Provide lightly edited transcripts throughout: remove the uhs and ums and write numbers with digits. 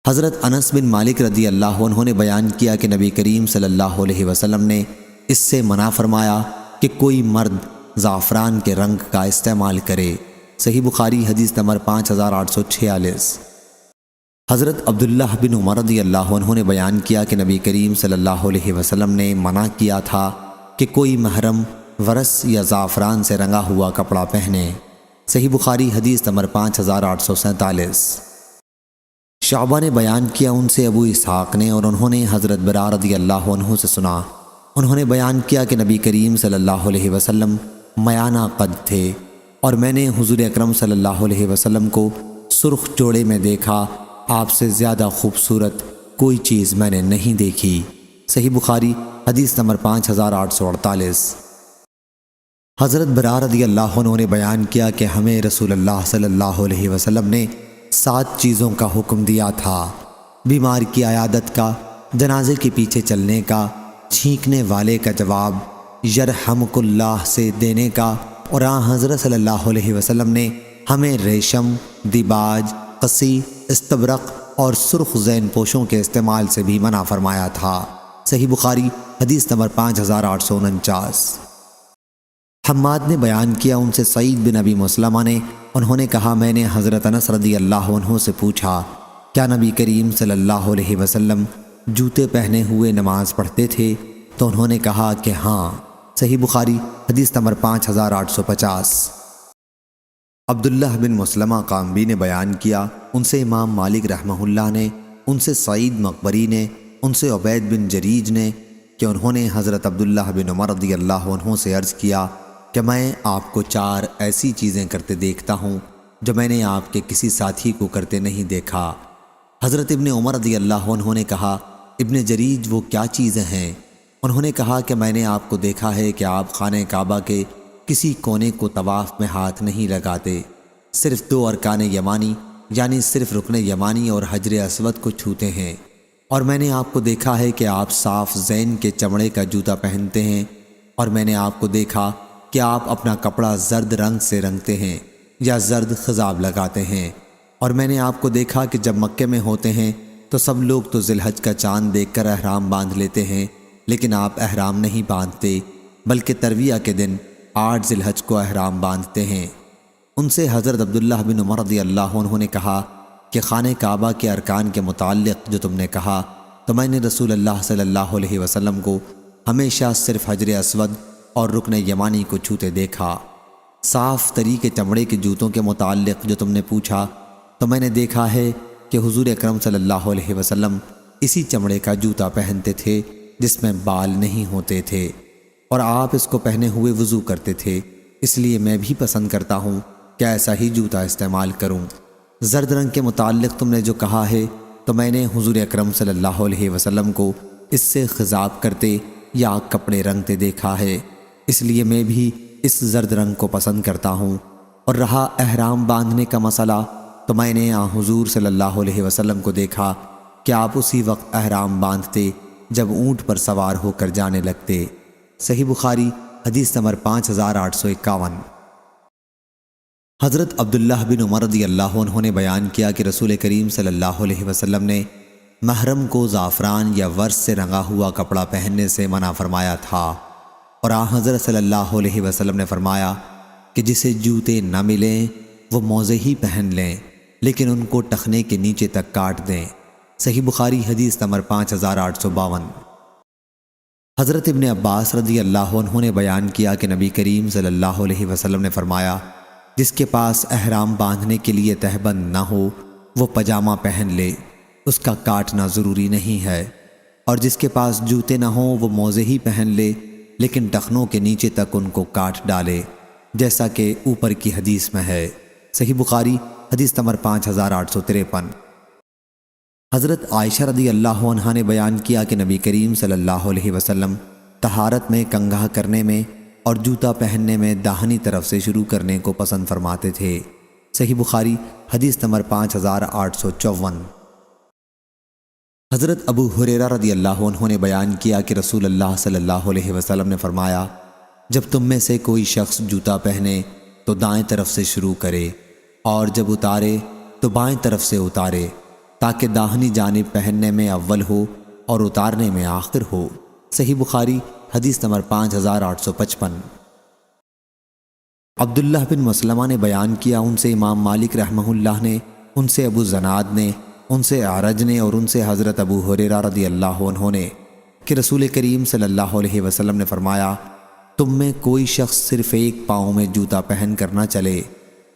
حضرت انس بن مالک رضی اللہ عنہ نے بیان کیا کہ نبی کریم صلی اللہ علیہ وسلم نے اس سے منع فرمایا کہ کوئی مرد زعفران کے رنگ کا استعمال کرے۔ صحیح بخاری حدیث نمبر 5846۔ حضرت عبداللہ بن عمر رضی اللہ عنہ نے بیان کیا کہ نبی کریم صلی اللہ علیہ وسلم نے منع کیا تھا کہ کوئی محرم ورس یا زعفران سے رنگا ہوا کپڑا پہنے۔ صحیح بخاری حدیث نمبر 5847۔ شعبہ نے بیان کیا ان سے ابو اسحاق نے اور انہوں نے حضرت برا رضی اللہ عنہ سے سنا، انہوں نے بیان کیا کہ نبی کریم صلی اللہ علیہ وسلم میانہ قد تھے اور میں نے حضور اکرم صلی اللہ علیہ وسلم کو سرخ جوڑے میں دیکھا، آپ سے زیادہ خوبصورت کوئی چیز میں نے نہیں دیکھی۔ صحیح بخاری حدیث نمبر 5848۔ حضرت برا رضی اللہ عنہ نے بیان کیا کہ ہمیں رسول اللہ صلی اللہ علیہ وسلم نے 7 چیزوں کا حکم دیا تھا: بیمار کی عیادت کا، جنازے کے پیچھے چلنے کا، چھینکنے والے کا جواب یرحمک اللہ سے دینے کا، اور حضرت صلی اللہ علیہ وسلم نے ہمیں ریشم، دیباج، قصی، استبرق اور سرخ زین پوشوں کے استعمال سے بھی منع فرمایا تھا۔ صحیح بخاری حدیث نمبر 5849۔ حماد نے بیان کیا ان سے سعید بن ابی مسلمہ نے، انہوں نے کہا میں نے حضرت انس رضی اللہ عنہ سے پوچھا کیا نبی کریم صلی اللہ علیہ وسلم جوتے پہنے ہوئے نماز پڑھتے تھے؟ تو انہوں نے کہا کہ ہاں۔ صحیح بخاری حدیث نمبر 5850۔ عبداللہ بن مسلمہ قامبی نے بیان کیا ان سے امام مالک رحمہ اللہ نے، ان سے سعید مقبری نے، ان سے عبید بن جریج نے کہ انہوں نے حضرت عبداللہ بن عمر رضی اللہ عنہ سے عرض کیا کہ میں آپ کو 4 ایسی چیزیں کرتے دیکھتا ہوں جو میں نے آپ کے کسی ساتھی کو کرتے نہیں دیکھا۔ حضرت ابن عمر رضی اللہ عنہ نے کہا ابن جریج وہ کیا چیزیں ہیں؟ انہوں نے کہا کہ میں نے آپ کو دیکھا ہے کہ آپ خانہ کعبہ کے کسی کونے کو طواف میں ہاتھ نہیں لگاتے، صرف 2 ارکان یمانی یعنی صرف رکن یمانی اور حجر اسود کو چھوتے ہیں، اور میں نے آپ کو دیکھا ہے کہ آپ صاف زین کے چمڑے کا جوتا پہنتے ہیں، اور میں نے آپ کو دیکھا کہ آپ اپنا کپڑا زرد رنگ سے رنگتے ہیں یا زرد خضاب لگاتے ہیں، اور میں نے آپ کو دیکھا کہ جب مکے میں ہوتے ہیں تو سب لوگ تو ذی الحج کا چاند دیکھ کر احرام باندھ لیتے ہیں، لیکن آپ احرام نہیں باندھتے بلکہ ترویہ کے دن 8 ذی الحج کو احرام باندھتے ہیں۔ ان سے حضرت عبداللہ بن عمر رضی اللہ عنہ نے کہا کہ خانہ کعبہ کے ارکان کے متعلق جو تم نے کہا تو میں نے رسول اللہ صلی اللہ علیہ وسلم کو ہمیشہ صرف حجر اسود اور رکن یمانی کو چھوتے دیکھا۔ صاف تری کے چمڑے کے جوتوں کے متعلق جو تم نے پوچھا تو میں نے دیکھا ہے کہ حضور اکرم صلی اللہ علیہ وسلم اسی چمڑے کا جوتا پہنتے تھے جس میں بال نہیں ہوتے تھے، اور آپ اس کو پہنے ہوئے وضو کرتے تھے، اس لیے میں بھی پسند کرتا ہوں کہ ایسا ہی جوتا استعمال کروں۔ زرد رنگ کے متعلق تم نے جو کہا ہے تو میں نے حضور اکرم صلی اللہ علیہ وسلم کو اس سے خضاب کرتے یا کپڑے رنگتے دیکھا ہے، اس لیے میں بھی اس زرد رنگ کو پسند کرتا ہوں۔ اور رہا احرام باندھنے کا مسئلہ تو میں نے حضور صلی اللہ علیہ وسلم کو دیکھا کہ آپ اسی وقت احرام باندھتے جب اونٹ پر سوار ہو کر جانے لگتے۔ صحیح بخاری حدیث نمبر 5851۔ حضرت عبداللہ بن عمر رضی اللہ عنہ نے بیان کیا کہ رسول کریم صلی اللہ علیہ وسلم نے محرم کو زعفران یا ورس سے رنگا ہوا کپڑا پہننے سے منع فرمایا تھا، اور حضرت صلی اللہ علیہ وسلم نے فرمایا کہ جسے جوتے نہ ملیں وہ موزے ہی پہن لیں لیکن ان کو ٹخنے کے نیچے تک کاٹ دیں۔ صحیح بخاری حدیث نمبر 5852۔ حضرت ابن عباس رضی اللہ عنہ نے بیان کیا کہ نبی کریم صلی اللہ علیہ وسلم نے فرمایا جس کے پاس احرام باندھنے کے لیے تہبند نہ ہو وہ پجامہ پہن لے، اس کا کاٹنا ضروری نہیں ہے، اور جس کے پاس جوتے نہ ہوں وہ موزے ہی پہن لے لیکن ٹخنوں کے نیچے تک ان کو کاٹ ڈالے، جیسا کہ اوپر کی حدیث میں ہے۔ صحیح بخاری حدیث نمبر 5853۔ حضرت عائشہ رضی اللہ عنہا نے بیان کیا کہ نبی کریم صلی اللہ علیہ وسلم طہارت میں کنگھا کرنے میں اور جوتا پہننے میں داہنی طرف سے شروع کرنے کو پسند فرماتے تھے۔ صحیح بخاری حدیث نمبر 5854۔ حضرت ابو ہریرہ رضی اللہ عنہ نے بیان کیا کہ رسول اللہ صلی اللہ علیہ وسلم نے فرمایا جب تم میں سے کوئی شخص جوتا پہنے تو دائیں طرف سے شروع کرے اور جب اتارے تو بائیں طرف سے اتارے تاکہ داہنی جانب پہننے میں اول ہو اور اتارنے میں آخر ہو۔ صحیح بخاری حدیث نمبر 5855۔ عبداللہ بن مسلمہ نے بیان کیا، ان سے امام مالک رحمہ اللہ نے، ان سے ابو زناد نے، ان سے اعرج نے اور ان سے حضرت ابو ہریرہ رضی اللہ عنہ نے کہ رسول کریم صلی اللہ علیہ وسلم نے فرمایا، تم میں کوئی شخص صرف ایک پاؤں میں جوتا پہن کر نہ چلے،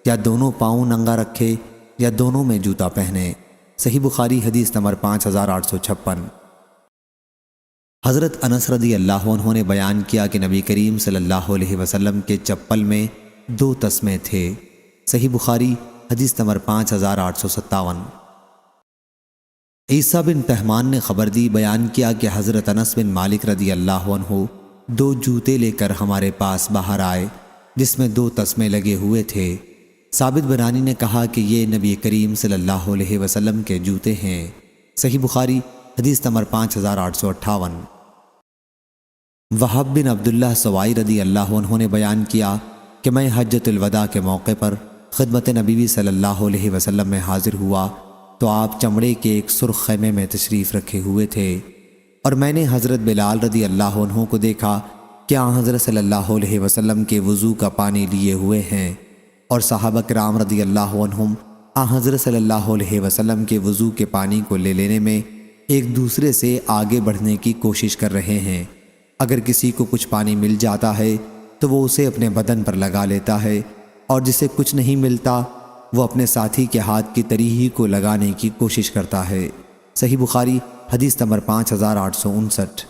یا دونوں پاؤں ننگا رکھے یا دونوں میں جوتا پہنے۔ صحیح بخاری حدیث نمبر 5856۔ حضرت انس رضی اللہ عنہ نے بیان کیا کہ نبی کریم صلی اللہ علیہ وسلم کے چپل میں 2 تسمے تھے۔ صحیح بخاری حدیث نمبر 5857۔ عیسیٰ بن تہمان نے خبر دی، بیان کیا کہ حضرت انس بن مالک رضی اللہ عنہ 2 جوتے لے کر ہمارے پاس باہر آئے جس میں 2 تسمے لگے ہوئے تھے۔ ثابت بنانی نے کہا کہ یہ نبی کریم صلی اللہ علیہ وسلم کے جوتے ہیں۔ صحیح بخاری حدیث نمبر 5858۔ وہب بن عبداللہ سوائی رضی اللہ عنہ نے بیان کیا کہ میں حجۃ الوداع کے موقع پر خدمت نبی صلی اللہ علیہ وسلم میں حاضر ہوا تو آپ چمڑے کے ایک سرخ خیمے میں تشریف رکھے ہوئے تھے، اور میں نے حضرت بلال رضی اللہ عنہ کو دیکھا کہ حضرت صلی اللہ علیہ وسلم کے وضو کا پانی لیے ہوئے ہیں، اور صحابہ کرام رضی اللہ عنہم حضرت صلی اللہ علیہ وسلم کے وضو کے پانی کو لے لینے میں ایک دوسرے سے آگے بڑھنے کی کوشش کر رہے ہیں۔ اگر کسی کو کچھ پانی مل جاتا ہے تو وہ اسے اپنے بدن پر لگا لیتا ہے، اور جسے کچھ نہیں ملتا وہ اپنے ساتھی کے ہاتھ کی تریہی کو لگانے کی کوشش کرتا ہے۔ صحیح بخاری حدیث نمبر 5859۔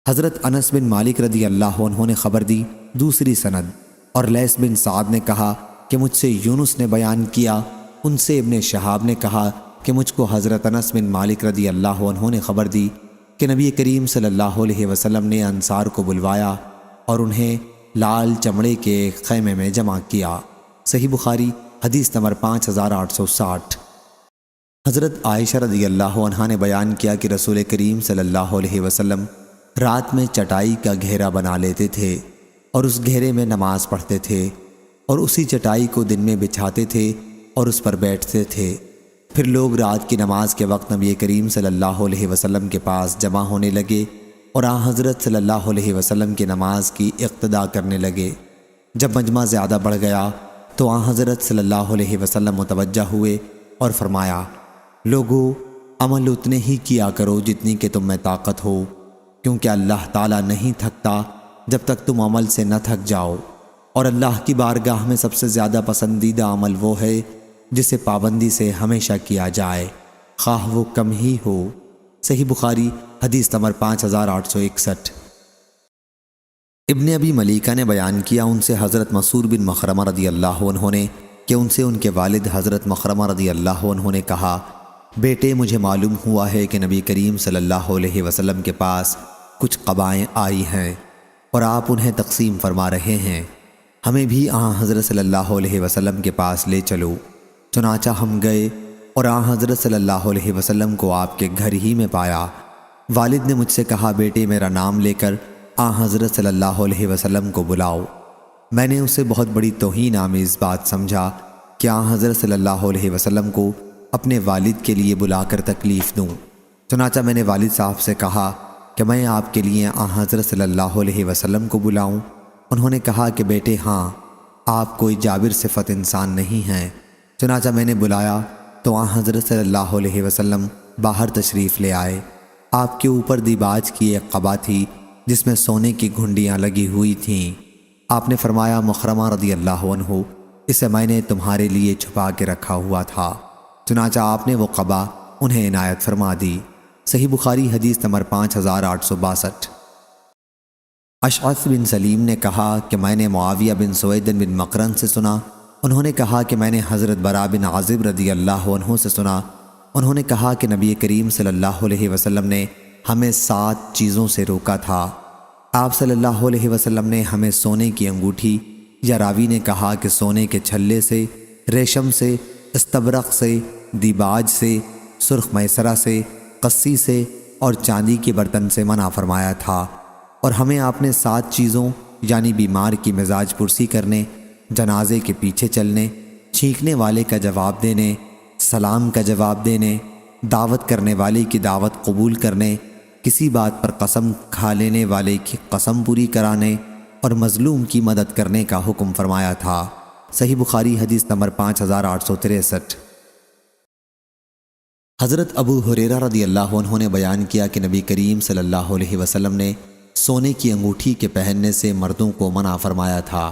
حضرت انس بن مالک رضی اللہ عنہ نے خبر دی، دوسری سند، اور لیث بن سعد نے کہا کہ مجھ سے یونس نے بیان کیا، ان سے ابن شہاب نے کہا کہ مجھ کو حضرت انس بن مالک رضی اللہ عنہ نے خبر دی کہ نبی کریم صلی اللہ علیہ وسلم نے انصار کو بلوایا اور انہیں لال چمڑے کے ایک خیمے میں جمع کیا۔ صحیح بخاری حدیث نمبر 5860۔ حضرت عائشہ رضی اللہ عنہا نے بیان کیا کہ رسول کریم صلی اللہ علیہ وسلم رات میں چٹائی کا گھیرا بنا لیتے تھے اور اس گھیرے میں نماز پڑھتے تھے، اور اسی چٹائی کو دن میں بچھاتے تھے اور اس پر بیٹھتے تھے۔ پھر لوگ رات کی نماز کے وقت نبی کریم صلی اللہ علیہ وسلم کے پاس جمع ہونے لگے اور حضرت صلی اللہ علیہ وسلم کی نماز کی اقتدا کرنے لگے۔ جب مجمع زیادہ بڑھ گیا تو حضرت صلی اللہ علیہ وسلم متوجہ ہوئے اور فرمایا، لوگو عمل اتنے ہی کیا کرو جتنی کہ تم میں طاقت ہو، کیونکہ اللہ تعالیٰ نہیں تھکتا جب تک تم عمل سے نہ تھک جاؤ، اور اللہ کی بارگاہ میں سب سے زیادہ پسندیدہ عمل وہ ہے جسے پابندی سے ہمیشہ کیا جائے، خواہ وہ کم ہی ہو۔ صحیح بخاری حدیث نمبر 5861۔ ابن ابی ملیکہ نے بیان کیا، ان سے حضرت مسعود بن مخرمہ رضی اللہ عنہ نے کہ ان سے ان کے والد حضرت مخرمہ رضی اللہ عنہ نے کہا، بیٹے مجھے معلوم ہوا ہے کہ نبی کریم صلی اللہ علیہ وسلم کے پاس کچھ قبائیں آئی ہیں اور آپ انہیں تقسیم فرما رہے ہیں، ہمیں بھی حضرت صلی اللہ علیہ وسلم کے پاس لے چلو۔ چنانچہ ہم گئے اور حضرت صلی اللہ علیہ وسلم کو آپ کے گھر ہی میں پایا۔ والد نے مجھ سے کہا، بیٹے میرا نام لے کر حضرت صلی اللہ علیہ وسلم کو بلاؤ۔ میں نے اسے بہت بڑی توہین آمیز بات سمجھا کہ حضرت صلی اللہ علیہ وسلم کو اپنے والد کے لیے بلا کر تکلیف دوں۔ چنانچہ میں نے والد صاحب سے کہا کہ میں آپ کے لیے حضرت صلی اللہ علیہ وسلم کو بلاؤں؟ انہوں نے کہا کہ بیٹے ہاں، آپ کوئی جابر صفت انسان نہیں ہیں۔ چنانچہ میں نے بلایا تو حضرت صلی اللہ علیہ وسلم باہر تشریف لے آئے۔ آپ کے اوپر دیباج کی ایک قبا تھی جس میں سونے کی گھنڈیاں لگی ہوئی تھیں۔ آپ نے فرمایا، مخرمہ رضی اللہ عنہ، اسے میں نے تمہارے لیے چھپا کے رکھا ہوا تھا۔ چنانچہ آپ نے وہ قبا انہیں عنایت فرما دی۔ صحیح بخاری حدیث نمبر 5862۔ اشعث بن سلیم نے کہا کہ میں نے معاویہ بن سوید بن مقرن سے سنا، انہوں نے کہا کہ میں نے حضرت برا بن عازب رضی اللہ عنہ سے سنا، انہوں نے کہا کہ نبی کریم صلی اللہ علیہ وسلم نے ہمیں 7 چیزوں سے روکا تھا۔ آپ صلی اللہ علیہ وسلم نے ہمیں سونے کی انگوٹھی، یا راوی نے کہا کہ سونے کے چھلے سے، ریشم سے، استبرق سے، دیباج سے، سرخ میسرہ سے، قصی سے اور چاندی کے برتن سے منع فرمایا تھا، اور ہمیں آپ نے 7 چیزوں یعنی بیمار کی مزاج پرسی کرنے، جنازے کے پیچھے چلنے، چھینکنے والے کا جواب دینے، سلام کا جواب دینے، دعوت کرنے والے کی دعوت قبول کرنے، کسی بات پر قسم کھا لینے والے کی قسم پوری کرانے اور مظلوم کی مدد کرنے کا حکم فرمایا تھا۔ صحیح بخاری حدیث نمبر 5863۔ حضرت ابو ہریرہ رضی اللہ عنہ نے بیان کیا کہ نبی کریم صلی اللہ علیہ وسلم نے سونے کی انگوٹھی کے پہننے سے مردوں کو منع فرمایا تھا،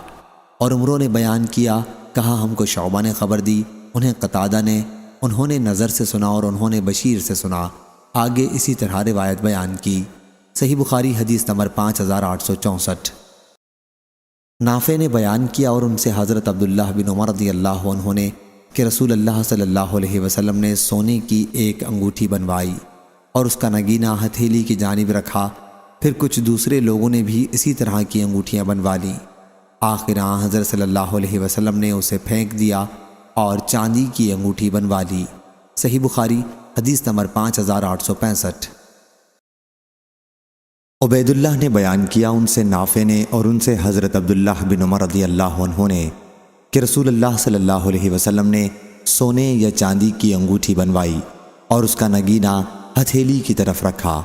اور عمروں نے بیان کیا، کہا ہم کو شعبہ نے خبر دی، انہیں قتادہ نے، انہوں نے نظر سے سنا اور انہوں نے بشیر سے سنا، آگے اسی طرح روایت بیان کی۔ صحیح بخاری حدیث نمبر 5864۔ نافع نے بیان کیا اور ان سے حضرت عبداللہ بن عمر رضی اللہ عنہ نے کہ رسول اللہ صلی اللہ علیہ وسلم نے سونے کی ایک انگوٹھی بنوائی اور اس کا نگینہ ہتھیلی کی جانب رکھا، پھر کچھ دوسرے لوگوں نے بھی اسی طرح کی انگوٹھیاں بنوا لیں، آخر حضرت صلی اللہ علیہ وسلم نے اسے پھینک دیا اور چاندی کی انگوٹھی بنوا لی۔ صحیح بخاری حدیث نمبر 5865۔ عبید اللہ نے بیان کیا، ان سے نافع نے اور ان سے حضرت عبداللہ بن عمر رضی اللہ عنہ نے کہ رسول اللہ صلی اللہ علیہ وسلم نے سونے یا چاندی کی انگوٹھی بنوائی اور اس کا نگینہ ہتھیلی کی طرف رکھا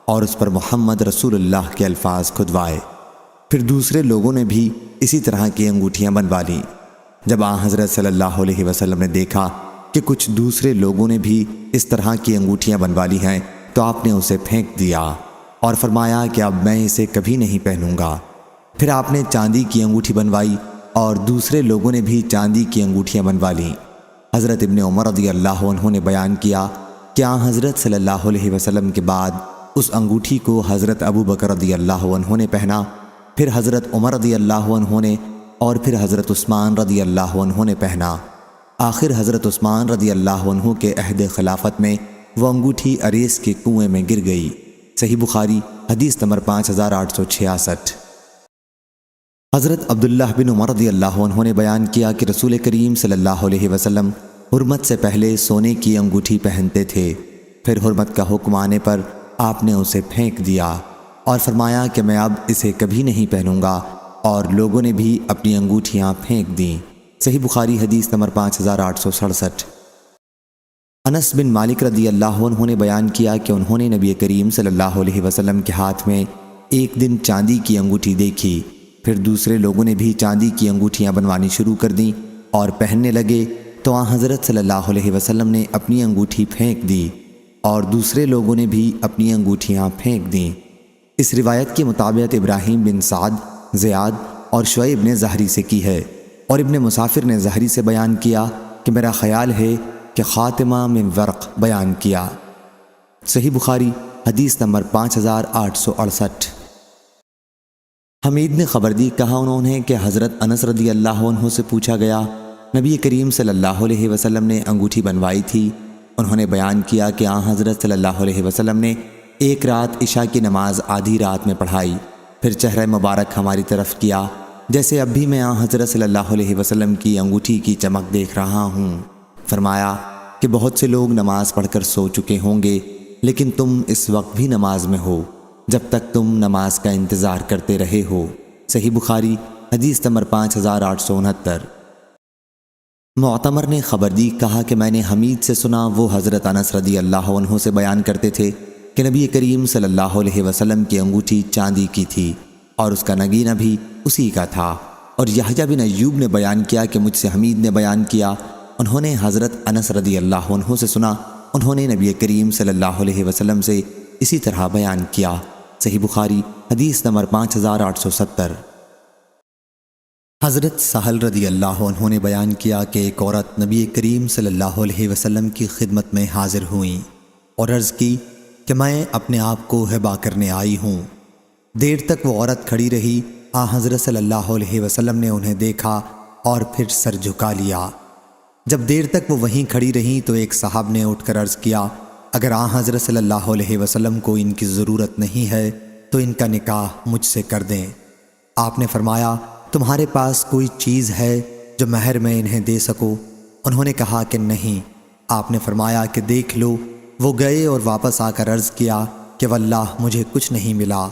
اور اس پر محمد رسول اللہ کے الفاظ کھدوائے، پھر دوسرے لوگوں نے بھی اسی طرح کی انگوٹھیاں بنوا لیں۔ جب حضرت صلی اللہ علیہ وسلم نے دیکھا کہ کچھ دوسرے لوگوں نے بھی اس طرح کی انگوٹھیاں بنوا لی ہیں تو آپ نے اسے پھینک دیا اور فرمایا کہ اب میں اسے کبھی نہیں پہنوں گا۔ پھر آپ نے چاندی کی انگوٹھی بنوائی اور دوسرے لوگوں نے بھی چاندی کی انگوٹھیاں بنوا لیں۔ حضرت ابن عمر رضی اللہ عنہ نے بیان کیا کہ حضرت صلی اللہ علیہ وسلم کے بعد اس انگوٹھی کو حضرت ابو بکر رضی اللہ عنہ نے پہنا، پھر حضرت عمر رضی اللہ عنہ نے اور پھر حضرت عثمان رضی اللہ عنہ نے پہنا۔ آخر حضرت عثمان رضی اللہ عنہ کے عہد خلافت میں وہ انگوٹھی اریس کے کنویں میں گر گئی۔ صحیح بخاری حدیث نمبر 5866۔ حضرت عبداللہ بن عمر رضی اللہ عنہ نے بیان کیا کہ رسول کریم صلی اللہ علیہ وسلم حرمت سے پہلے سونے کی انگوٹھی پہنتے تھے، پھر حرمت کا حکم آنے پر آپ نے اسے پھینک دیا اور فرمایا کہ میں اب اسے کبھی نہیں پہنوں گا، اور لوگوں نے بھی اپنی انگوٹھیاں پھینک دیں۔ صحیح بخاری حدیث نمبر 5867۔ انس بن مالک رضی اللہ عنہ نے بیان کیا کہ انہوں نے نبی کریم صلی اللہ علیہ وسلم کے ہاتھ میں ایک دن چاندی کی انگوٹھی دیکھی، پھر دوسرے لوگوں نے بھی چاندی کی انگوٹھیاں بنوانی شروع کر دیں اور پہننے لگے تو حضرت صلی اللہ علیہ وسلم نے اپنی انگوٹھی پھینک دی اور دوسرے لوگوں نے بھی اپنی انگوٹھیاں پھینک دیں۔ اس روایت کی مطابقت ابراہیم بن سعد، زیاد اور شعیب نے زہری سے کی ہے، اور ابن مسافر نے زہری سے بیان کیا کہ میرا خیال ہے کہ خاتمہ من ورق بیان کیا۔ صحیح بخاری حدیث نمبر 5868۔ حمید نے خبر دی، کہا انہوں نے کہ حضرت انس رضی اللہ عنہ سے پوچھا گیا، نبی کریم صلی اللہ علیہ وسلم نے انگوٹھی بنوائی تھی؟ انہوں نے بیان کیا کہ حضرت صلی اللہ علیہ وسلم نے ایک رات عشاء کی نماز آدھی رات میں پڑھائی، پھر چہرہ مبارک ہماری طرف کیا جیسے اب بھی میں حضرت صلی اللہ علیہ وسلم کی انگوٹھی کی چمک دیکھ رہا ہوں۔ فرمایا کہ بہت سے لوگ نماز پڑھ کر سو چکے ہوں گے، لیکن تم اس وقت بھی نماز میں ہو جب تک تم نماز کا انتظار کرتے رہے ہو۔ صحیح بخاری حدیث نمبر 5869۔ معتمر نے خبر دی، کہا کہ میں نے حمید سے سنا، وہ حضرت انس رضی اللہ عنہ سے بیان کرتے تھے کہ نبی کریم صلی اللہ علیہ وسلم کی انگوٹھی چاندی کی تھی اور اس کا نگینہ بھی اسی کا تھا۔ اور یحییٰ بن ایوب نے بیان کیا کہ مجھ سے حمید نے بیان کیا، انہوں نے حضرت انس رضی اللہ عنہ سے سنا، انہوں نے نبی کریم صلی اللہ علیہ وسلم سے اسی طرح بیان کیا۔ صحیح بخاری حدیث نمبر 5870۔ حضرت سہل رضی اللہ عنہ نے بیان کیا کہ ایک عورت نبی کریم صلی اللہ علیہ وسلم کی خدمت میں حاضر ہوئیں اور عرض کی کہ میں اپنے آپ کو ہبا کرنے آئی ہوں۔ دیر تک وہ عورت کھڑی رہی، حضرت صلی اللہ علیہ وسلم نے انہیں دیکھا اور پھر سر جھکا لیا۔ جب دیر تک وہ وہیں کھڑی رہیں تو ایک صاحب نے اٹھ کر عرض کیا، اگر حضرت صلی اللہ علیہ وسلم کو ان کی ضرورت نہیں ہے تو ان کا نکاح مجھ سے کر دیں۔ آپ نے فرمایا، تمہارے پاس کوئی چیز ہے جو مہر میں انہیں دے سکو؟ انہوں نے کہا کہ نہیں۔ آپ نے فرمایا کہ دیکھ لو۔ وہ گئے اور واپس آ کر عرض کیا کہ واللہ مجھے کچھ نہیں ملا۔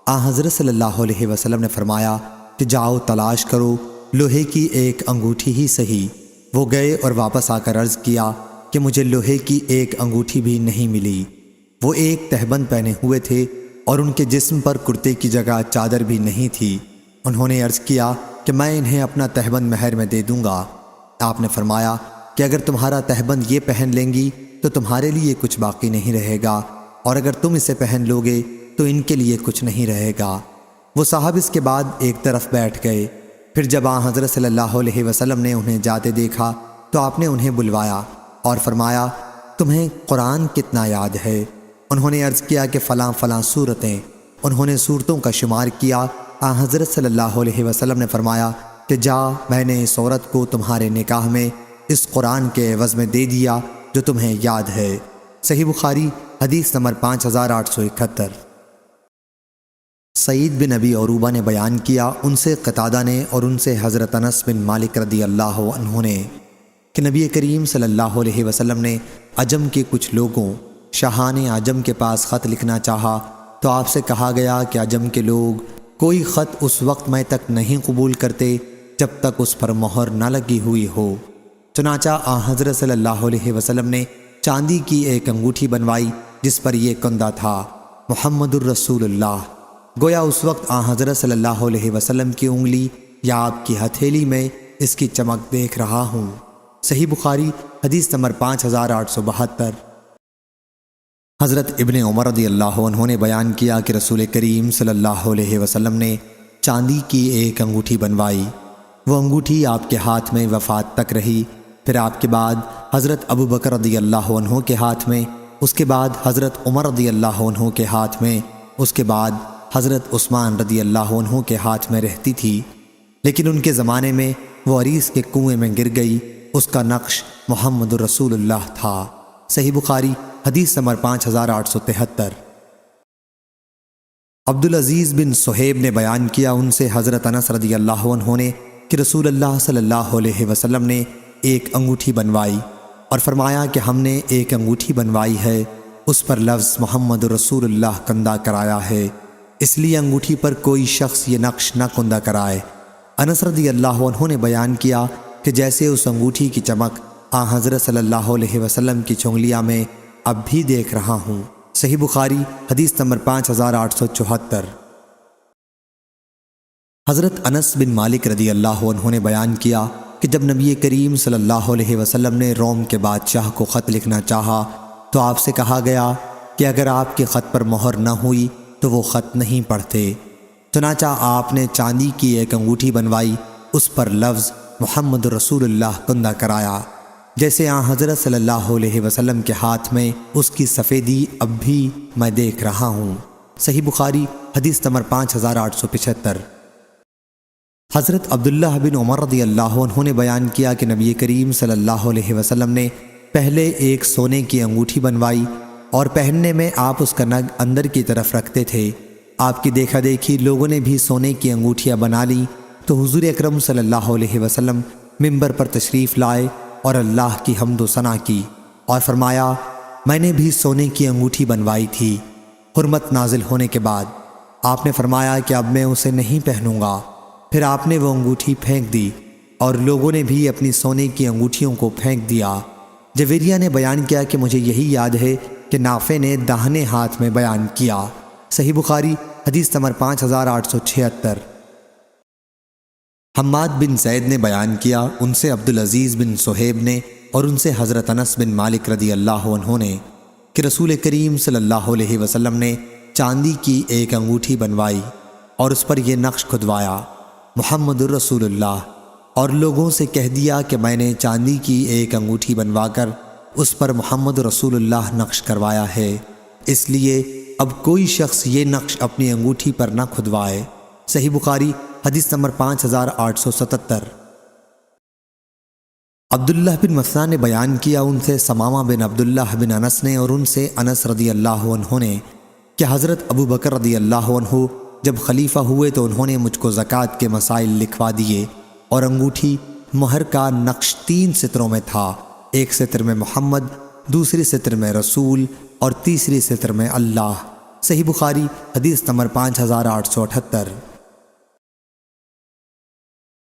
حضرت صلی اللہ علیہ وسلم نے فرمایا کہ جاؤ تلاش کرو، لوہے کی ایک انگوٹھی ہی صحیح۔ وہ گئے اور واپس آ کر عرض کیا کہ مجھے لوہے کی ایک انگوٹھی بھی نہیں ملی۔ وہ ایک تہبند پہنے ہوئے تھے اور ان کے جسم پر کرتے کی جگہ چادر بھی نہیں تھی۔ انہوں نے عرض کیا کہ میں انہیں اپنا تہبند مہر میں دے دوں گا۔ آپ نے فرمایا کہ اگر تمہارا تہبند یہ پہن لیں گی تو تمہارے لیے کچھ باقی نہیں رہے گا، اور اگر تم اسے پہن لو گے تو ان کے لیے کچھ نہیں رہے گا۔ وہ صاحب اس کے بعد ایک طرف بیٹھ گئے۔ پھر جب حضرت صلی اللہ علیہ وسلم نے انہیں جاتے دیکھا تو آپ نے انہیں بلوایا اور فرمایا تمہیں قرآن کتنا یاد ہے؟ انہوں نے عرض کیا کہ فلاں فلاں سورتیں۔ انہوں نے سورتوں کا شمار کیا۔ حضرت صلی اللہ علیہ وسلم نے فرمایا کہ جا، میں نے اس عورت کو تمہارے نکاح میں اس قرآن کے عوض میں دے دیا جو تمہیں یاد ہے۔ صحیح بخاری حدیث نمبر 5871۔ سعید بن ابی عروبہ نے بیان کیا، ان سے قتادہ نے اور ان سے حضرت انس بن مالک رضی اللہ عنہ نے کہ نبی کریم صلی اللہ علیہ وسلم نے عجم کے کچھ لوگوں شاہان عجم کے پاس خط لکھنا چاہا تو آپ سے کہا گیا کہ عجم کے لوگ کوئی خط اس وقت میں تک نہیں قبول کرتے جب تک اس پر مہر نہ لگی ہوئی ہو۔ چنانچہ حضرت صلی اللہ علیہ وسلم نے چاندی کی ایک انگوٹھی بنوائی جس پر یہ کندہ تھا، محمد الرسول اللہ۔ گویا اس وقت حضرت صلی اللہ علیہ وسلم کی انگلی یا آپ کی ہتھیلی میں اس کی چمک دیکھ رہا ہوں۔ صحیح بخاری حدیث نمبر 5872۔ حضرت ابن عمر رضی اللہ عنہ نے بیان کیا کہ رسول کریم صلی اللہ علیہ وسلم نے چاندی کی ایک انگوٹھی بنوائی۔ وہ انگوٹھی آپ کے ہاتھ میں وفات تک رہی، پھر آپ کے بعد حضرت ابو بکر رضی اللہ عنہ کے ہاتھ میں، اس کے بعد حضرت عمر رضی اللہ عنہ کے ہاتھ میں، اس کے بعد حضرت عثمان رضی اللہ عنہ کے ہاتھ میں رہتی تھی، لیکن ان کے زمانے میں وہ عریس کے کنویں میں گر گئی۔ اس کا نقش محمد رسول اللہ تھا۔ صحیح بخاری حدیث نمبر 5873۔ عبدالعزیز بن صہیب نے بیان کیا، ان سے حضرت انس رضی اللہ عنہ نے کہ رسول اللہ صلی اللہ علیہ وسلم نے ایک انگوٹھی بنوائی اور فرمایا کہ ہم نے ایک انگوٹھی بنوائی ہے، اس پر لفظ محمد رسول اللہ کندہ کرایا ہے، اس لیے انگوٹھی پر کوئی شخص یہ نقش نہ کندہ کرائے۔ انس رضی اللہ عنہ نے بیان کیا کہ جیسے اس انگوٹھی کی چمک حضرت صلی اللہ علیہ وسلم کی چنگلیاں میں اب بھی دیکھ رہا ہوں۔ صحیح بخاری حدیث نمبر 5874۔ حضرت انس بن مالک رضی اللہ عنہ نے بیان کیا کہ جب نبی کریم صلی اللہ علیہ وسلم نے روم کے بادشاہ کو خط لکھنا چاہا تو آپ سے کہا گیا کہ اگر آپ کے خط پر مہر نہ ہوئی تو وہ خط نہیں پڑھتے۔ چنانچہ آپ نے چاندی کی ایک انگوٹھی بنوائی، اس پر لفظ محمد رسول اللہ کندہ کرایا۔ جیسے حضرت صلی اللہ علیہ وسلم کے ہاتھ میں اس کی سفیدی اب بھی میں دیکھ رہا ہوں۔ صحیح بخاری حدیث نمبر 5875۔ حضرت عبداللہ بن عمر رضی اللہ عنہ نے بیان کیا کہ نبی کریم صلی اللہ علیہ وسلم نے پہلے ایک سونے کی انگوٹھی بنوائی اور پہننے میں آپ اس کا نگ اندر کی طرف رکھتے تھے۔ آپ کی دیکھا دیکھی لوگوں نے بھی سونے کی انگوٹھیاں بنا لی تو حضور اکرم صلی اللہ علیہ وسلم منبر پر تشریف لائے اور اللہ کی حمد و ثنا کی اور فرمایا میں نے بھی سونے کی انگوٹھی بنوائی تھی۔ حرمت نازل ہونے کے بعد آپ نے فرمایا کہ اب میں اسے نہیں پہنوں گا۔ پھر آپ نے وہ انگوٹھی پھینک دی اور لوگوں نے بھی اپنی سونے کی انگوٹھیوں کو پھینک دیا۔ جویریہ نے بیان کیا کہ مجھے یہی یاد ہے کہ نافع نے داہنے ہاتھ میں بیان کیا۔ صحیح بخاری حدیث نمبر 5876۔ حماد بن زید نے بیان کیا، ان سے عبدالعزیز بن صہیب نے اور ان سے حضرت انس بن مالک رضی اللہ عنہ نے کہ رسول کریم صلی اللہ علیہ وسلم نے چاندی کی ایک انگوٹھی بنوائی اور اس پر یہ نقش کھدوایا، محمد الرسول اللہ، اور لوگوں سے کہہ دیا کہ میں نے چاندی کی ایک انگوٹھی بنوا کر اس پر محمد رسول اللہ نقش کروایا ہے، اس لیے اب کوئی شخص یہ نقش اپنی انگوٹھی پر نہ کھدوائے۔ صحیح بخاری حدیث نمبر 5877۔ عبداللہ بن مسعود نے بیان کیا، ان سے ثمامہ بن عبداللہ بن انس نے اور ان سے انس رضی اللہ عنہ نے کہ حضرت ابو بکر رضی اللہ عنہ جب خلیفہ ہوئے تو انہوں نے مجھ کو زکوٰۃ کے مسائل لکھوا دیے اور انگوٹھی مہر کا نقش 3 سطروں میں تھا، ایک سطر میں محمد، دوسری سطر میں رسول اور تیسری سطر میں اللہ۔ صحیح بخاری حدیث نمبر 5878۔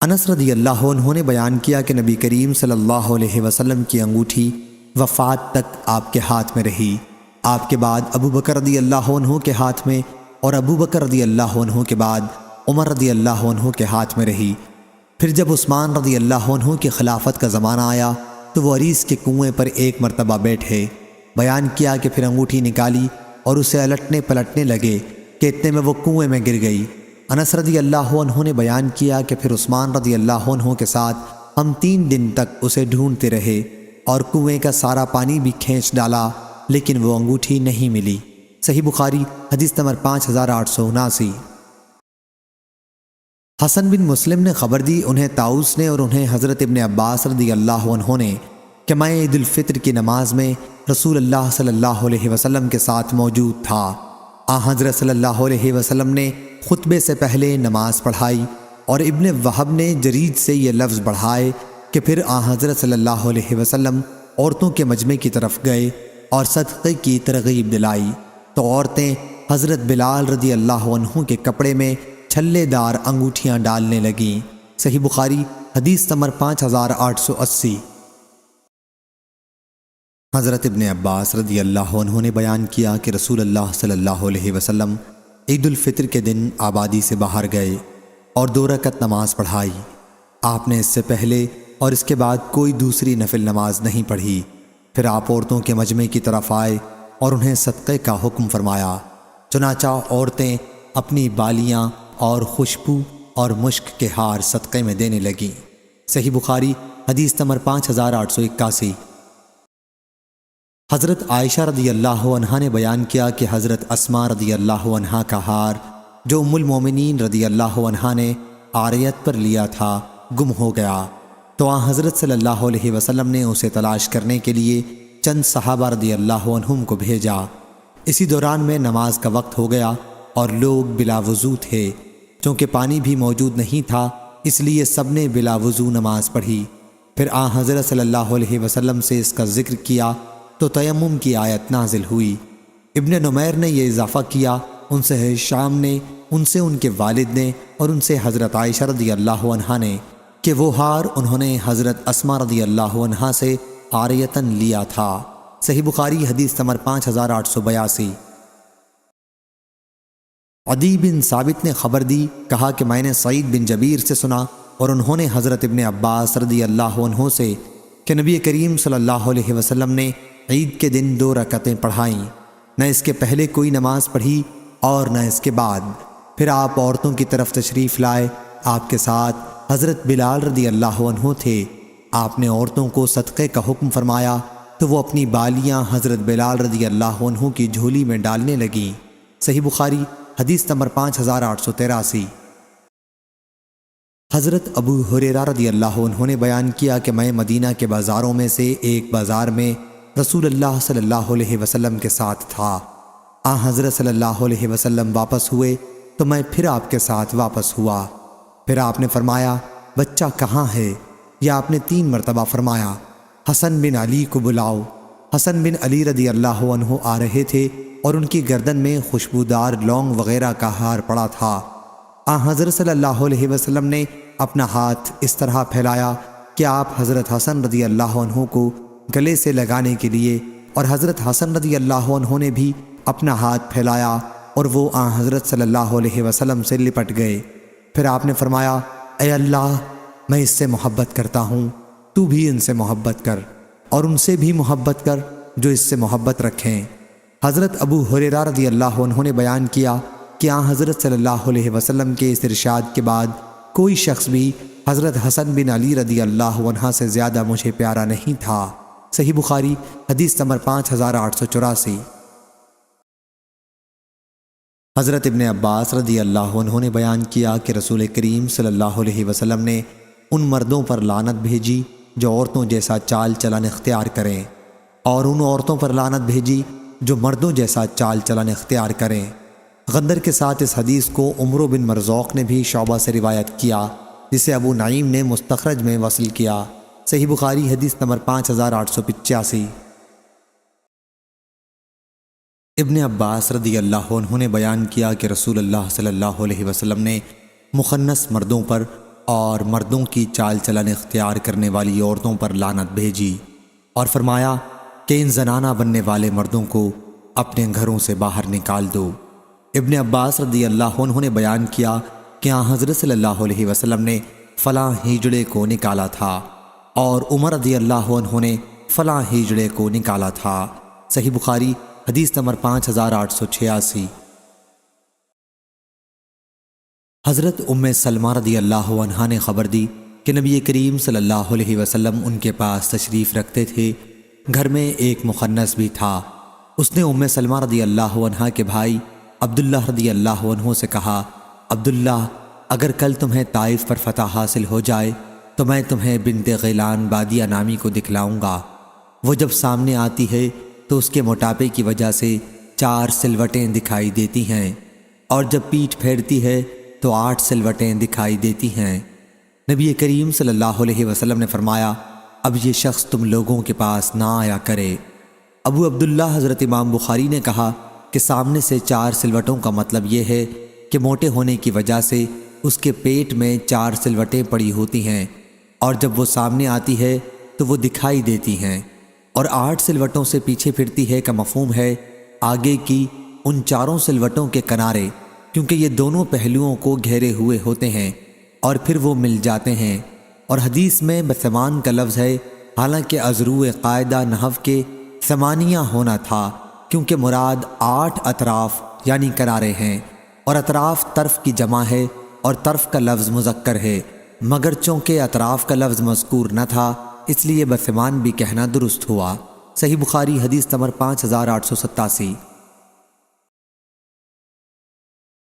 انس رضی اللہ عنہ نے بیان کیا کہ نبی کریم صلی اللہ علیہ وسلم کی انگوٹھی وفات تک آپ کے ہاتھ میں رہی۔ آپ کے بعد ابو بکر رضی اللہ عنہ کے ہاتھ میں، اور ابو بکر رضی اللہ عنہ کے بعد عمر رضی اللہ عنہ کے ہاتھ میں رہی۔ پھر جب عثمان رضی اللہ عنہ کی خلافت کا زمانہ آیا تو وہ عریس کے کنویں پر ایک مرتبہ بیٹھے۔ بیان کیا کہ پھر انگوٹھی نکالی اور اسے الٹنے پلٹنے لگے کہ اتنے میں وہ کنویں میں گر گئی۔ انس رضی اللہ عنہ نے بیان کیا کہ پھر عثمان رضی اللہ عنہ کے ساتھ ہم 3 دن تک اسے ڈھونڈتے رہے اور کنویں کا سارا پانی بھی کھینچ ڈالا، لیکن وہ انگوٹھی نہیں ملی۔ صحیح بخاری حدیث نمبر 5879۔ حسن بن مسلم نے خبر دی، انہیں طاؤس نے اور انہیں حضرت ابن عباس رضی اللہ عنہ نے، کہ میں عید الفطر کی نماز میں رسول اللہ صلی اللہ علیہ وسلم کے ساتھ موجود تھا۔ حضرت صلی اللہ علیہ وسلم نے خطبے سے پہلے نماز پڑھائی، اور ابن وہب نے جریج سے یہ لفظ بڑھائے کہ پھر حضرت صلی اللہ علیہ وسلم عورتوں کے مجمع کی طرف گئے اور صدقے کی ترغیب دلائی تو عورتیں حضرت بلال رضی اللہ عنہ کے کپڑے میں چھلے دار انگوٹھیاں ڈالنے لگیں۔ صحیح بخاری حدیث نمبر 5880۔ حضرت ابن عباس رضی اللہ عنہ نے بیان کیا کہ رسول اللہ صلی اللہ علیہ وسلم عید الفطر کے دن آبادی سے باہر گئے اور 2 رکعت نماز پڑھائی۔ آپ نے اس سے پہلے اور اس کے بعد کوئی دوسری نفل نماز نہیں پڑھی۔ پھر آپ عورتوں کے مجمع کی طرف آئے اور انہیں صدقے کا حکم فرمایا۔ چنانچہ عورتیں اپنی بالیاں اور خوشبو اور مشک کے ہار صدقے میں دینے لگیں۔ صحیح بخاری حدیث نمبر 5881۔ حضرت عائشہ رضی اللہ عنہا نے بیان کیا کہ حضرت اسماء رضی اللہ عنہا کا ہار جو ام المومنین رضی اللہ عنہا نے عاریت پر لیا تھا گم ہو گیا، تو حضرت صلی اللہ علیہ وسلم نے اسے تلاش کرنے کے لیے چند صحابہ رضی اللہ عنہم کو بھیجا۔ اسی دوران میں نماز کا وقت ہو گیا اور لوگ بلا وضو تھے، چونکہ پانی بھی موجود نہیں تھا، اس لیے سب نے بلا وضو نماز پڑھی۔ پھر حضرت صلی اللہ علیہ وسلم سے اس کا ذکر کیا تو تیمم کی آیت نازل ہوئی۔ ابن نمیر نے یہ اضافہ کیا، ان سے ہشام نے، ان سے ان کے والد نے، اور ان سے حضرت عائشہ رضی اللہ عنہا نے کہ وہ ہار انہوں نے حضرت اسماء رضی اللہ عنہا سے عاریتاً لیا تھا۔ صحیح بخاری حدیث نمبر 5882۔ عدی بن ثابت نے خبر دی، کہا کہ میں نے سعید بن جبیر سے سنا اور انہوں نے حضرت ابن عباس رضی اللہ عنہ سے کہ نبی کریم صلی اللہ علیہ وسلم نے عید کے دن 2 رکعتیں پڑھائیں، نہ اس کے پہلے کوئی نماز پڑھی اور نہ اس کے بعد۔ پھر آپ عورتوں کی طرف تشریف لائے، آپ کے ساتھ حضرت بلال رضی اللہ عنہ تھے۔ آپ نے عورتوں کو صدقے کا حکم فرمایا تو وہ اپنی بالیاں حضرت بلال رضی اللہ عنہ کی جھولی میں ڈالنے لگیں۔ صحیح بخاری حدیث نمبر 5883۔ حضرت ابو ہریرہ رضی اللہ عنہ نے بیان کیا کہ میں مدینہ کے بازاروں میں سے ایک بازار میں رسول اللہ صلی اللہ علیہ وسلم کے ساتھ تھا۔ حضرت صلی اللہ علیہ وسلم واپس ہوئے تو میں پھر آپ کے ساتھ واپس ہوا۔ پھر آپ نے فرمایا بچہ کہاں ہے؟ یا آپ نے 3 مرتبہ فرمایا حسن بن علی کو بلاؤ۔ حسن بن علی رضی اللہ عنہ آ رہے تھے اور ان کی گردن میں خوشبودار لونگ وغیرہ کا ہار پڑا تھا۔ حضرت صلی اللہ علیہ وسلم نے اپنا ہاتھ اس طرح پھیلایا کہ آپ حضرت حسن رضی اللہ عنہ کو گلے سے لگانے کے لیے، اور حضرت حسن رضی اللہ عنہ نے بھی اپنا ہاتھ پھیلایا اور وہ حضرت صلی اللہ علیہ وسلم سے لپٹ گئے۔ پھر آپ نے فرمایا اے اللہ، میں اس سے محبت کرتا ہوں، تو بھی ان سے محبت کر، اور ان سے بھی محبت کر جو اس سے محبت رکھیں۔ حضرت ابو ہریرہ رضی اللہ عنہ نے بیان کیا کہ حضرت صلی اللہ علیہ وسلم کے اس ارشاد کے بعد کوئی شخص بھی حضرت حسن بن علی رضی اللہ عنہ سے زیادہ مجھے پیارا نہیں تھا۔ صحیح بخاری حدیث نمبر 5884۔ حضرت ابن عباس رضی اللہ عنہ نے بیان کیا کہ رسول کریم صلی اللہ علیہ وسلم نے ان مردوں پر لعنت بھیجی جو عورتوں جیسا چال چلن اختیار کریں، اور ان عورتوں پر لعنت بھیجی جو مردوں جیسا چال چلن اختیار کریں۔ غندر کے ساتھ اس حدیث کو عمرو بن مرزوق نے بھی شعبہ سے روایت کیا، جسے ابو نعیم نے مستخرج میں وصل کیا۔ صحیح بخاری حدیث نمبر 5885۔ ابن عباس رضی اللہ عنہ نے بیان کیا کہ رسول اللہ صلی اللہ علیہ وسلم نے مخنث مردوں پر اور مردوں کی چال چلن اختیار کرنے والی عورتوں پر لعنت بھیجی، اور فرمایا کہ ان زنانہ بننے والے مردوں کو اپنے گھروں سے باہر نکال دو۔ ابن عباس رضی اللہ عنہ نے بیان کیا کہ حضرت صلی اللہ علیہ وسلم نے فلاں ہجڑے کو نکالا تھا اور عمر رضی اللہ عنہ نے فلاں ہجڑے کو نکالا تھا۔ صحیح بخاری حدیث نمبر 5886۔ حضرت ام سلمہ رضی اللہ عنہا نے خبر دی کہ نبی کریم صلی اللہ علیہ وسلم ان کے پاس تشریف رکھتے تھے۔ گھر میں ایک مخنث بھی تھا۔ اس نے ام سلمہ رضی اللہ عنہا کے بھائی عبداللہ رضی اللہ عنہ سے کہا، عبداللہ، اگر کل تمہیں طائف پر فتح حاصل ہو جائے تو میں تمہیں بنت غیلان بادیہ نامی کو دکھلاؤں گا۔ وہ جب سامنے آتی ہے تو اس کے موٹاپے کی وجہ سے 4 سلوٹیں دکھائی دیتی ہیں، اور جب پیٹھ پھیرتی ہے تو 8 سلوٹیں دکھائی دیتی ہیں۔ نبی کریم صلی اللہ علیہ وسلم نے فرمایا، اب یہ شخص تم لوگوں کے پاس نہ آیا کرے۔ ابو عبداللہ حضرت امام بخاری نے کہا کہ سامنے سے 4 سلوٹوں کا مطلب یہ ہے کہ موٹے ہونے کی وجہ سے اس کے پیٹ میں 4 سلوٹیں پڑی ہوتی ہیں، اور جب وہ سامنے آتی ہے تو وہ دکھائی دیتی ہیں، اور 8 سلوٹوں سے پیچھے پھرتی ہے کا مفہوم ہے آگے کی ان 4 سلوٹوں کے کنارے، کیونکہ یہ دونوں پہلوؤں کو گھیرے ہوئے ہوتے ہیں اور پھر وہ مل جاتے ہیں۔ اور حدیث میں بثمان کا لفظ ہے، حالانکہ ازرو قاعدہ نحو کے ثمانیہ ہونا تھا، کیونکہ مراد 8 اطراف یعنی کنارے ہیں، اور اطراف طرف کی جمع ہے اور طرف کا لفظ مذکر ہے، مگر چونکہ اطراف کا لفظ مذکور نہ تھا اس لیے بثمان بھی کہنا درست ہوا۔ صحیح بخاری حدیث نمبر 5887۔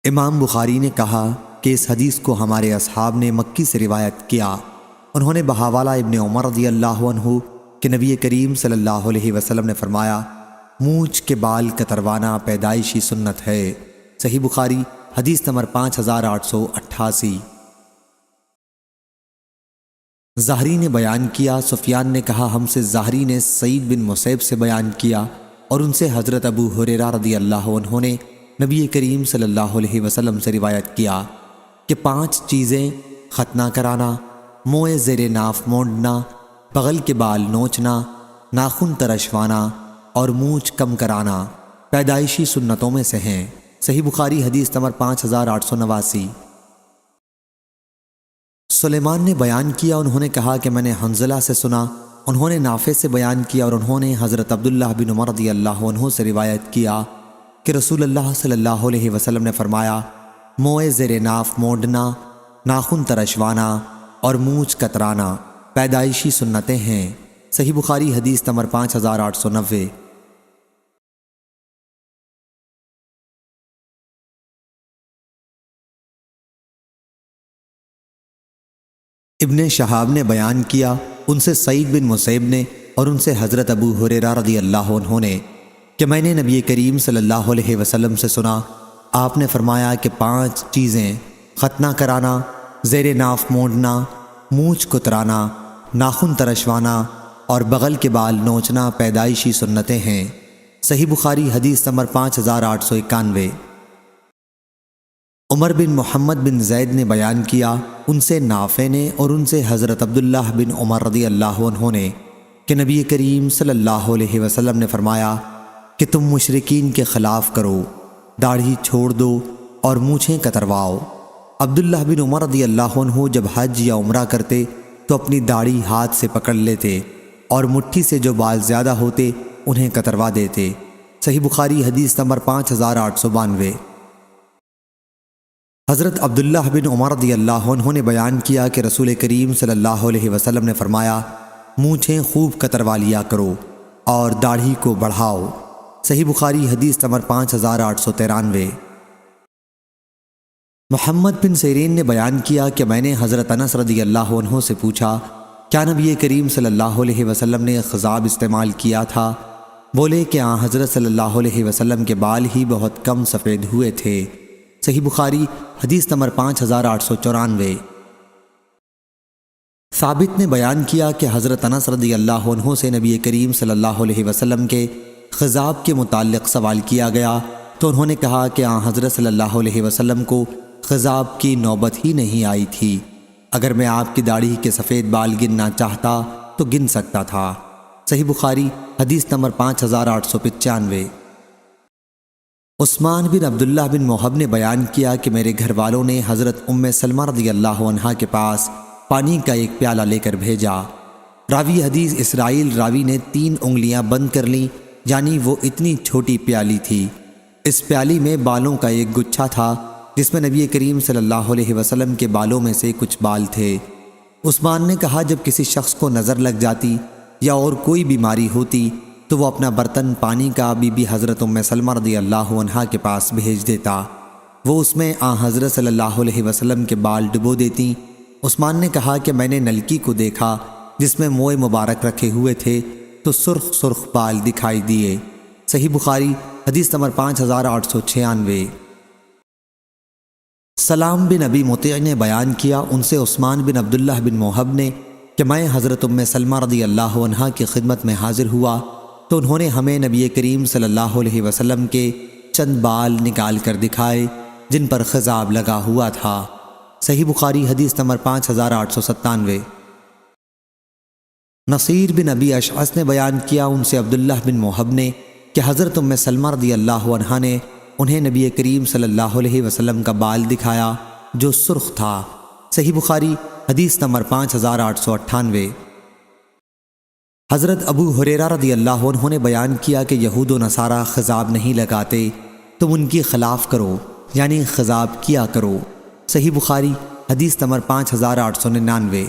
امام بخاری نے کہا کہ اس حدیث کو ہمارے اصحاب نے مکی سے روایت کیا۔ انہوں نے بحاولہ ابن عمر رضی اللہ عنہ کہ نبی کریم صلی اللہ علیہ وسلم نے فرمایا، مونچھ کے بال کتروانا پیدائشی سنت ہے۔ صحیح بخاری حدیث نمبر 5888۔ زہری نے بیان کیا، سفیان نے کہا ہم سے زہری نے سعید بن مسیب سے بیان کیا، اور ان سے حضرت ابو ہریرہ رضی اللہ عنہ نے نبی کریم صلی اللہ علیہ وسلم سے روایت کیا کہ 5 چیزیں ختنہ کرانا، منہ زیر ناف مونڈنا، بغل کے بال نوچنا، ناخن ترشوانا اور مونچھ کم کرانا پیدائشی سنتوں میں سے ہیں۔ صحیح بخاری حدیث نمبر 5889۔ سلیمان نے بیان کیا، انہوں نے کہا کہ میں نے حنظلہ سے سنا، انہوں نے نافع سے بیان کیا، اور انہوں نے حضرت عبداللہ بن عمر رضی اللہ عنہ سے روایت کیا کہ رسول اللہ صلی اللہ علیہ وسلم نے فرمایا، منہ زیر ناف مونڈنا، ناخن ترشوانا اور مونچھ کترانا پیدائشی سنتیں ہیں۔ صحیح بخاری حدیث نمبر 5890۔ ابن شہاب نے بیان کیا، ان سے سعید بن مسیب نے اور ان سے حضرت ابو ہریرہ رضی اللہ عنہ نے کہ میں نے نبی کریم صلی اللہ علیہ وسلم سے سنا، آپ نے فرمایا کہ 5 چیزیں ختنہ کرانا، زیر ناف مونڈنا، مونچھ کترانا، ناخن ترشوانا اور بغل کے بال نوچنا پیدائشی سنتیں ہیں۔ صحیح بخاری حدیث نمبر 5891۔ عمر بن محمد بن زید نے بیان کیا، ان سے نافع نے اور ان سے حضرت عبداللہ بن عمر رضی اللہ عنہ نے کہ نبی کریم صلی اللہ علیہ وسلم نے فرمایا کہ تم مشرکین کے خلاف کرو، داڑھی چھوڑ دو اور مونچھیں کترواؤ۔ عبداللہ بن عمر رضی اللہ عنہ جب حج یا عمرہ کرتے تو اپنی داڑھی ہاتھ سے پکڑ لیتے اور مٹھی سے جو بال زیادہ ہوتے انہیں کتروا دیتے۔ صحیح بخاری حدیث نمبر 5892۔ حضرت عبداللہ بن عمر رضی اللہ عنہ نے بیان کیا کہ رسول کریم صلی اللہ علیہ وسلم نے فرمایا، مونچھیں خوب کتروا لیا کرو اور داڑھی کو بڑھاؤ۔ صحیح بخاری حدیث نمبر 5893۔ محمد بن سیرین نے بیان کیا کہ میں نے حضرت انس رضی اللہ عنہ سے پوچھا، کیا نبی کریم صلی اللہ علیہ وسلم نے خضاب استعمال کیا تھا؟ بولے کہ حضرت صلی اللہ علیہ وسلم کے بال ہی بہت کم سفید ہوئے تھے۔ صحیح بخاری حدیث نمبر 5894۔ ثابت نے بیان کیا کہ حضرت انس رضی اللہ عنہ سے نبی کریم صلی اللہ علیہ وسلم کے خضاب کے متعلق سوال کیا گیا تو انہوں نے کہا کہ حضرت صلی اللہ علیہ وسلم کو خضاب کی نوبت ہی نہیں آئی تھی، اگر میں آپ کی داڑھی کے سفید بال گننا چاہتا تو گن سکتا تھا۔ صحیح بخاری حدیث نمبر 5895۔ عثمان بن عبداللہ بن موہب نے بیان کیا کہ میرے گھر والوں نے حضرت ام سلمہ رضی اللہ عنہا کے پاس پانی کا ایک پیالہ لے کر بھیجا۔ راوی حدیث اسرائیل راوی نے 3 انگلیاں بند کر لیں، یعنی وہ اتنی چھوٹی پیالی تھی۔ اس پیالی میں بالوں کا ایک گچھا تھا جس میں نبی کریم صلی اللہ علیہ وسلم کے بالوں میں سے کچھ بال تھے۔ عثمان نے کہا جب کسی شخص کو نظر لگ جاتی یا اور کوئی بیماری ہوتی تو وہ اپنا برتن پانی کا بی بی حضرت ام سلمہ رضی اللہ عنہا کے پاس بھیج دیتا، وہ اس میں حضرت صلی اللہ علیہ وسلم کے بال ڈبو دیتی۔ عثمان نے کہا کہ میں نے نلکی کو دیکھا جس میں موئے مبارک رکھے ہوئے تھے تو سرخ سرخ بال دکھائی دیے۔ صحیح بخاری حدیث نمبر 5896۔ سلام بن ابی مطیع نے بیان کیا، ان سے عثمان بن عبداللہ بن موہب نے کہ میں حضرت ام سلمہ رضی اللہ عنہا کی خدمت میں حاضر ہوا تو انہوں نے ہمیں نبی کریم صلی اللہ علیہ وسلم کے چند بال نکال کر دکھائے جن پر خضاب لگا ہوا تھا۔ صحیح بخاری حدیث نمبر 5897۔ نصیر بن ابی اشعث نے بیان کیا، ان سے عبداللہ بن موہب نے کہ حضرت ام سلمہ رضی اللہ عنہا نے انہیں نبی کریم صلی اللہ علیہ وسلم کا بال دکھایا جو سرخ تھا۔ صحیح بخاری حدیث نمبر 5898۔ حضرت ابو ہریرہ رضی اللہ عنہ نے بیان کیا کہ یہود و نصارہ خضاب نہیں لگاتے، تم ان کی خلاف کرو، یعنی خضاب کیا کرو۔ صحیح بخاری حدیث نمبر 5899۔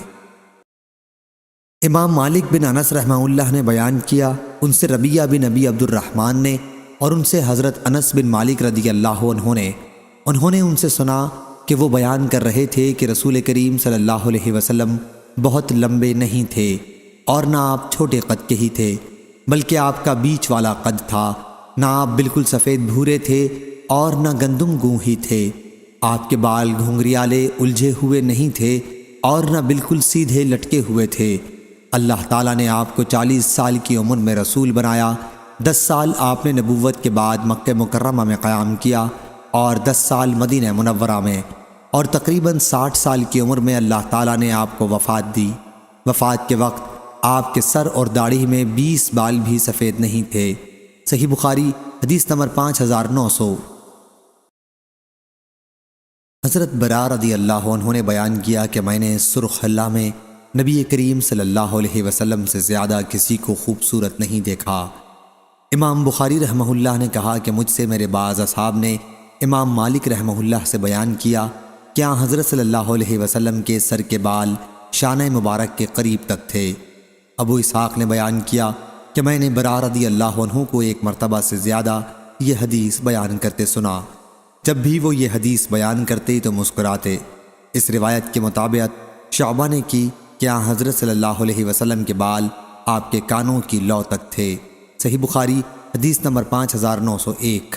امام مالک بن انس رحمہ اللہ نے بیان کیا، ان سے ربیہ بن ابی عبد الرحمن نے اور ان سے حضرت انس بن مالک رضی اللہ عنہ نے ان سے سنا کہ وہ بیان کر رہے تھے کہ رسول کریم صلی اللہ علیہ وسلم بہت لمبے نہیں تھے اور نہ آپ چھوٹے قد کے ہی تھے، بلکہ آپ کا بیچ والا قد تھا، نہ آپ بالکل سفید بھورے تھے اور نہ گندم گوں ہی تھے، آپ کے بال گھنگریالے الجھے ہوئے نہیں تھے اور نہ بالکل سیدھے لٹکے ہوئے تھے۔ اللہ تعالیٰ نے آپ کو 40 سال کی عمر میں رسول بنایا، 10 سال آپ نے نبوت کے بعد مکہ مکرمہ میں قیام کیا اور 10 سال مدینہ منورہ میں، اور تقریباً 60 سال کی عمر میں اللہ تعالیٰ نے آپ کو وفات دی۔ وفات کے وقت آپ کے سر اور داڑھی میں 20 بال بھی سفید نہیں تھے۔ صحیح بخاری حدیث نمبر 5900۔ حضرت برا رضی اللہ عنہ نے بیان کیا کہ میں نے سرخ حلہ میں نبی کریم صلی اللہ علیہ وسلم سے زیادہ کسی کو خوبصورت نہیں دیکھا۔ امام بخاری رحمہ اللہ نے کہا کہ مجھ سے میرے بعض اصحاب نے امام مالک رحمہ اللہ سے بیان کیا کہ حضرت صلی اللہ علیہ وسلم کے سر کے بال شانہ مبارک کے قریب تک تھے۔ ابو اسحاق نے بیان کیا کہ میں نے برا رضی اللہ عنہ کو ایک مرتبہ سے زیادہ یہ حدیث بیان کرتے سنا، جب بھی وہ یہ حدیث بیان کرتے تو مسکراتے۔ اس روایت کے مطابق شعبہ نے کی کہ حضرت صلی اللہ علیہ وسلم کے بال آپ کے کانوں کی لو تک تھے۔ صحیح بخاری حدیث نمبر 5901۔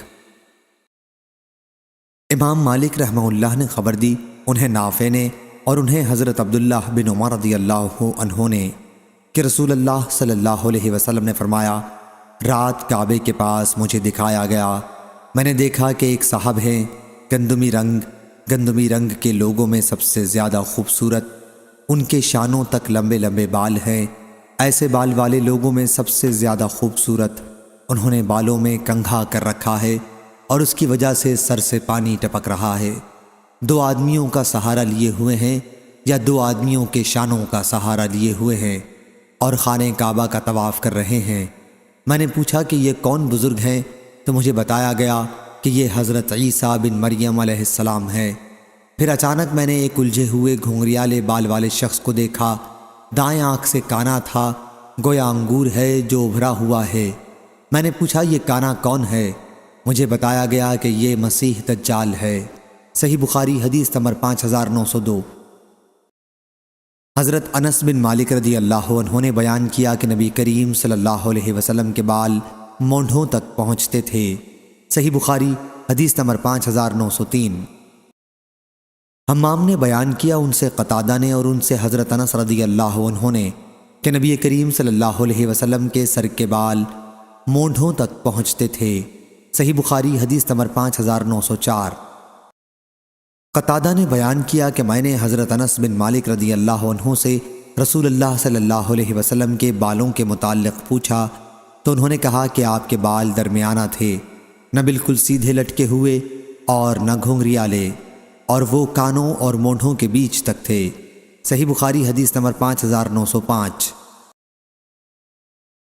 امام مالک رحمہ اللہ نے خبر دی، انہیں نافع نے اور انہیں حضرت عبداللہ بن عمر رضی اللہ عنہ نے کہ رسول اللہ صلی اللہ علیہ وسلم نے فرمایا، رات کعبے کے پاس مجھے دکھایا گیا، میں نے دیکھا کہ ایک صاحب ہیں گندمی رنگ کے لوگوں میں سب سے زیادہ خوبصورت، ان کے شانوں تک لمبے لمبے بال ہیں، ایسے بال والے لوگوں میں سب سے زیادہ خوبصورت، انہوں نے بالوں میں کنگھا کر رکھا ہے اور اس کی وجہ سے سر سے پانی ٹپک رہا ہے، 2 آدمیوں کا سہارا لیے ہوئے ہیں یا 2 آدمیوں کے شانوں کا سہارا لیے ہوئے ہیں اور خانہ کعبہ کا طواف کر رہے ہیں۔ میں نے پوچھا کہ یہ کون بزرگ ہیں تو مجھے بتایا گیا کہ یہ حضرت عیسیٰ بن مریم علیہ السلام ہے۔ پھر اچانک میں نے ایک الجھے ہوئے گھنگریالے بال والے شخص کو دیکھا، دائیں آنکھ سے کانا تھا، گویا انگور ہے جو ابھرا ہوا ہے۔ میں نے پوچھا یہ کانا کون ہے؟ مجھے بتایا گیا کہ یہ مسیح دجال ہے۔ صحیح بخاری حدیث نمبر 5902۔ حضرت انس بن مالک رضی اللہ عنہ نے بیان کیا کہ نبی کریم صلی اللہ علیہ وسلم کے بال مونڈھوں تک پہنچتے تھے۔ صحیح بخاری حدیث نمبر 5903۔ حمام نے بیان کیا، ان سے قتادہ نے اور ان سے حضرت انس رضی اللہ عنہ نے کہ نبی کریم صلی اللہ علیہ وسلم کے سر کے بال مونڈھوں تک پہنچتے تھے۔ صحیح بخاری حدیث نمبر 5904۔ قتادہ نے بیان کیا کہ میں نے حضرت انس بن مالک رضی اللہ عنہ سے رسول اللہ صلی اللہ علیہ وسلم کے بالوں کے متعلق پوچھا تو انہوں نے کہا کہ آپ کے بال درمیانہ تھے، نہ بالکل سیدھے لٹکے ہوئے اور نہ گھنگریالے، اور وہ کانوں اور مونڈھوں کے بیچ تک تھے۔ صحیح بخاری حدیث نمبر 5905۔